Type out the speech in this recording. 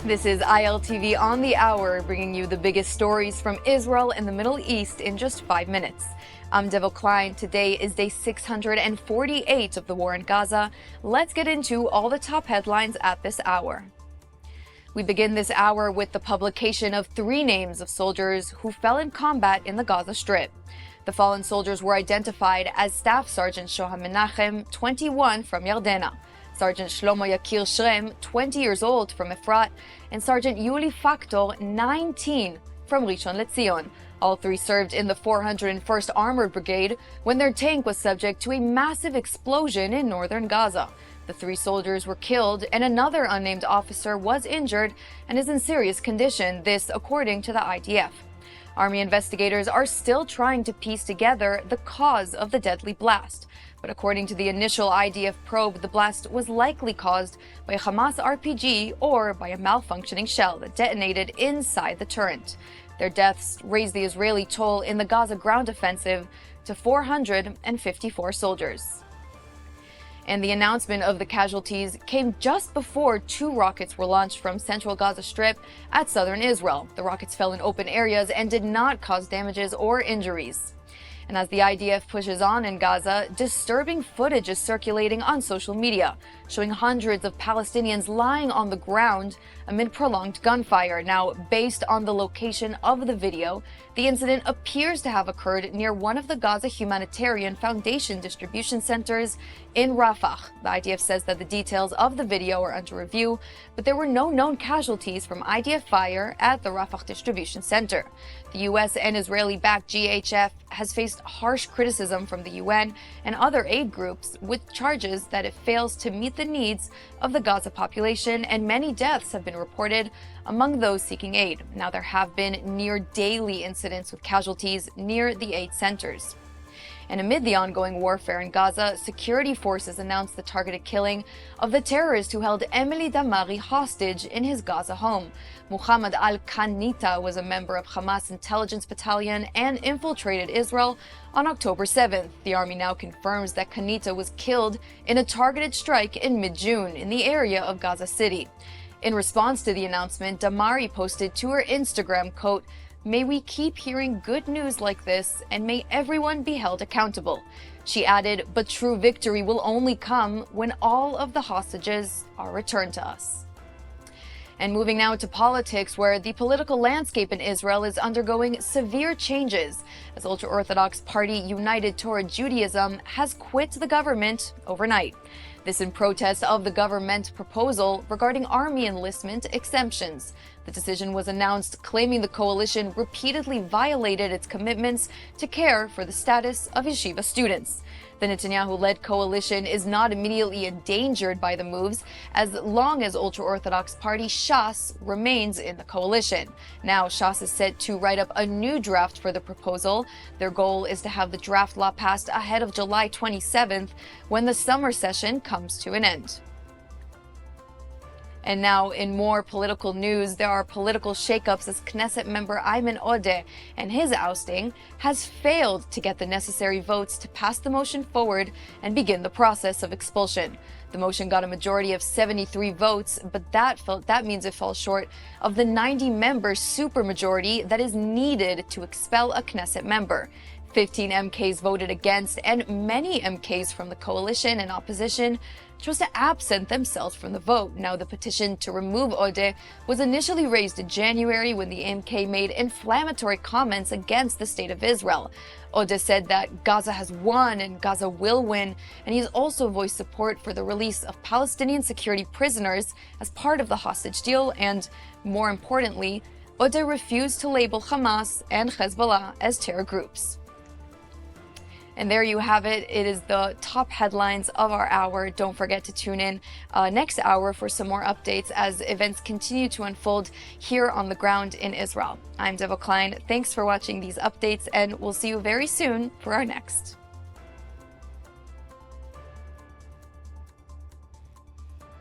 This is ILTV on the hour, bringing you the biggest stories from Israel and the Middle East in just 5 minutes. I'm Devil Klein. Today is day 648 of the war in Gaza. Let's get into all the top headlines at this hour. We begin this hour with the publication of 3 names of soldiers who fell in combat in the Gaza Strip. The fallen soldiers were identified as Staff Sergeant Shoham Menachem, 21, from Yardena, Sergeant Shlomo Yakir Shrem, 20 years old, from Efrat, and Sergeant Yuli Factor, 19, from Rishon LeZion. All 3 served in the 401st Armored Brigade when their tank was subject to a massive explosion in northern Gaza. The 3 soldiers were killed and another unnamed officer was injured and is in serious condition, this according to the IDF. Army investigators are still trying to piece together the cause of the deadly blast. But according to the initial IDF probe, the blast was likely caused by a Hamas RPG or by a malfunctioning shell that detonated inside the turret. Their deaths raised the Israeli toll in the Gaza ground offensive to 454 soldiers. And the announcement of the casualties came just before 2 rockets were launched from central Gaza Strip at southern Israel. The rockets fell in open areas and did not cause damages or injuries. And as the IDF pushes on in Gaza, disturbing footage is circulating on social media, showing hundreds of Palestinians lying on the ground amid prolonged gunfire. Now, based on the location of the video, the incident appears to have occurred near one of the Gaza Humanitarian Foundation distribution centers in Rafah. The IDF says that the details of the video are under review, but there were no known casualties from IDF fire at the Rafah distribution center. The U.S. and Israeli-backed GHF has faced harsh criticism from the UN and other aid groups, with charges that it fails to meet the needs of the Gaza population, and many deaths have been reported among those seeking aid. Now, there have been near daily incidents with casualties near the aid centers. And amid the ongoing warfare in Gaza, security forces announced the targeted killing of the terrorist who held Emily Damari hostage in his Gaza home. Muhammad al-Kanita was a member of Hamas intelligence battalion and infiltrated Israel on October 7th. The army now confirms that Kanita was killed in a targeted strike in mid-June in the area of Gaza City. In response to the announcement, Damari posted to her Instagram, quote, "May we keep hearing good news like this, and may everyone be held accountable." She added, "But true victory will only come when all of the hostages are returned to us." And moving now to politics, where the political landscape in Israel is undergoing severe changes, as ultra-Orthodox party United Torah Judaism has quit the government overnight. This in protest of the government proposal regarding army enlistment exemptions. The decision was announced claiming the coalition repeatedly violated its commitments to care for the status of yeshiva students. The Netanyahu-led coalition is not immediately endangered by the moves as long as ultra-Orthodox party Shas remains in the coalition. Now, Shas is set to write up a new draft for the proposal. Their goal is to have the draft law passed ahead of July 27th, when the summer session comes to an end. And now, in more political news, there are political shakeups as Knesset member Ayman Odeh and his ousting has failed to get the necessary votes to pass the motion forward and begin the process of expulsion. The motion got a majority of 73 votes, but that means it falls short of the 90-member supermajority that is needed to expel a Knesset member. 15 MKs voted against, and many MKs from the coalition and opposition chose to absent themselves from the vote. Now, the petition to remove Odeh was initially raised in January when the MK made inflammatory comments against the state of Israel. Odeh said that Gaza has won and Gaza will win, and he's also voiced support for the release of Palestinian security prisoners as part of the hostage deal, and more importantly, Odeh refused to label Hamas and Hezbollah as terror groups. And there you have it. It is the top headlines of our hour. Don't forget to tune in next hour for some more updates as events continue to unfold here on the ground in Israel. I'm Devil Klein. Thanks for watching these updates, and we'll see you very soon for our next.